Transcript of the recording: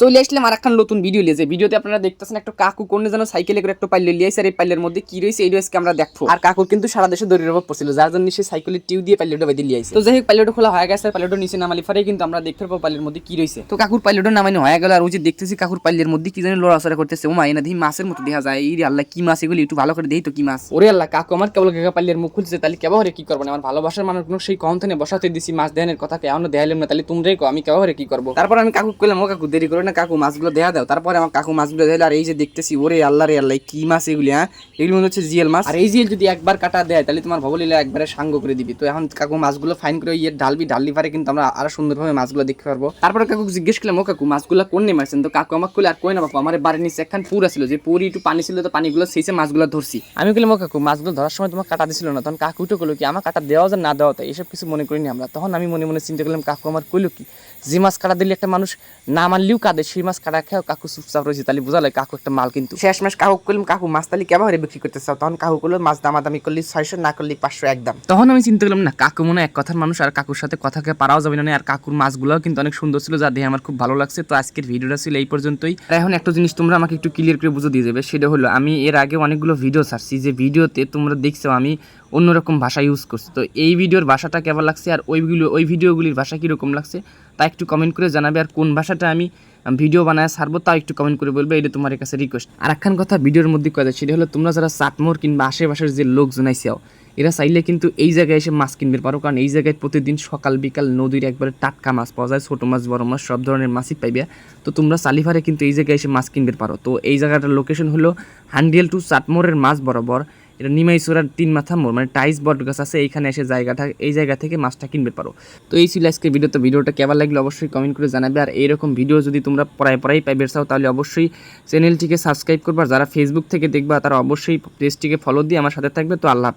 চলে আসলাম আর একখান নতুন ভিডিও লিয়ে, যে ভিডিওতে আপনারা দেখতেছেন একটা কাকু কোনে যেন সাইকেলে করে একটা পাইলে লিয়ে আসে, আর এই পাইলের মধ্যে কি রয়েছে এই আজকে আমরা দেখবো। আর কাকুর কিন্তু সারা দেশে দড়ির অভাব পড়ছিল, যার জন্য সে সাইকেলের টিউ দিয়ে পাইলেটা বাইরে লিয়ে আসে। তো যাই হোক, পাইলেটা খোলা হয়ে গেছে, পাইলেটা নিচে নামালি পরে কিন্তু আমরা দেখতে পাবো পাইলের মধ্যে কি রয়েছে। তো কাকুর পাইলেটা নামানো হয়ে গেল, আর ওই যে দেখতেছি কাকুর পাইলের মধ্যে কি জানি লড়াচড়া করতেছে। ও মাইনা দেখি মাছের মতো দেখা যায়। এই আল্লাহ, কি মাছ এগুলি, একটু ভালো করে দেখি তো কি মাছ। ওরে আল্লাহ, কাকু আমার কেবল কাকা পাইলের মুখ খুলছে, তাহলে কেবল কি করবো না? আমার ভালোবাসার মানুষগুলো সেই কমথানে বসাতে দিছি, মাছ দেহানের কথা কেমন দেখাইলাম না, তাহলে তোমরাই কো আমি কেবল কি করবো। তারপর আমি কাকু কইলাম, ও কাকু দেরি করে না, কাকু মাছগুলো দেখা দাও। তারপরে আমার কাকু মাছগুলো দিল, আর এই যে দেখতেছি, ওরে আল্লাহ রে আল্লাহ, কি মাছ এগুলি? হ্যাঁ, এগুলি মনে হচ্ছে জিএল মাছ। আর এই জিএল যদি একবার কাটা দেয় তাহলে তোমার ভবলীলা একবারে সাঙ্গ করে দিবি। তো এখন কাকু মাছগুলো ফাইন করে ডাললি পারে কিন্তু আমরা আরো সুন্দরভাবে মাছগুলো দেখতে পারবো। তারপরে কাকু জিজ্ঞেস করলাম, ও কাকু মাছগুলো কোন নেমে মারছেন? তো কাকু আমাকে কইলে, আর কই না বাপু, আমার বাড়ির নিচে একখান পুর ছিল, যে পুরি একটু পানি ছিল, তো পানিগুলো সেইসে মাছগুলো ধরছি। আমি বললাম, ও কাকু মাছগুলো ধরার সময় তোমার কাটা দিছিল না? তখন কাকু তো কইলো কি, আমার কাটা দেওয়া যায় না দেওয়া, তাই এসব কিছু মনে করিনি আমরা। তখন আমি মনে মনে চিন্তা করলাম, কাকু আমার কইলো কি, যে মাছ কাটা দিলে একটা মানুষ না মারলেও কাঁদে, সেই মাছ কাটা খেয়েও কাকু চুপচাপ রয়েছে, তাহলে বোঝালে কাকু একটা মাল। কিন্তু শেষ মাস কাকু করলাম, কাকু মাছ তাহলে কেমন হারে বিক্রি করতে চাও? তখন কাকু করলো, মাছ দামাদামি করলি 600, না করলি 500 একদম। তখন আমি চিন্তা করলাম, না কাকু মনে এক কথার মানুষ, আর কাকুর সাথে কথাকে পারাও যাবে না। আর কাকুর মাছগুলোও কিন্তু অনেক সুন্দর ছিল, যা দেখে আমার খুব ভালো লাগছে। তো আজকের ভিডিওটা ছিল এই পর্যন্তই। আর এখন একটা জিনিস তোমরা আমাকে একটু ক্লিয়ার করে বুঝে দিয়ে যাবে, সেটা হলো আমি এর আগে অনেকগুলো ভিডিও ছাড়ছি, যে ভিডিওতে তোমরা দেখছো আমি অন্যরকম ভাষা ইউজ করছি। তো এই ভিডিওর ভাষাটা কেমন লাগছে, আর ওই ভিডিওগুলির ভাষা কীরকম লাগছে তা একটু কমেন্ট করে জানাবে। আর কোন ভাষাটা আমি ভিডিও বানায় ছাড়বো তা একটু কমেন্ট করে বলবে, এটা তোমার কাছে রিকোয়েস্ট। আর একখান কথা ভিডিওর মধ্যে কথা, সেটা হলো তোমরা যারা চাটমোর কিংবা আশেপাশের যে লোকজন আইসাও, এরা চাইলে কিন্তু এই জায়গায় এসে মাছ কিনতে পারো, কারণ এই জায়গায় প্রতিদিন সকাল বিকাল নদীর একবারে টাটকা মাছ পাওয়া যায়, ছোটো মাছ বড় মাছ সব ধরনের মাছই পাইবে। তো তোমরা চালিভারে কিন্তু এই জায়গায় এসে মাছ কিনতে পারো। তো এই জায়গাটার লোকেশন হলো হান্ডিয়াল টু চাটমোরের মাছ বরাবর, এটা নিমাইছড়ার 3 মাথা মোড়, মানে টাইস বট গাছ আছে এইখানে এসে এই জায়গা থেকে মাছটা কিনতে পারো। তো এই ছিল আজকের ভিডিও। তো ভিডিওটা কেমন লাগলো অবশ্যই কমেন্ট করে জানাবে। আর এইরকম ভিডিও যদি তোমরা পড়াই পাইবে চাও, তাহলে অবশ্যই চ্যানেলটিকে সাবস্ক্রাইব করবা। যারা ফেসবুক থেকে দেখবা তারা অবশ্যই পেজটিকে ফলো দিয়ে আমার সাথে থাকবে। তো আল্লাহ হাফেজ।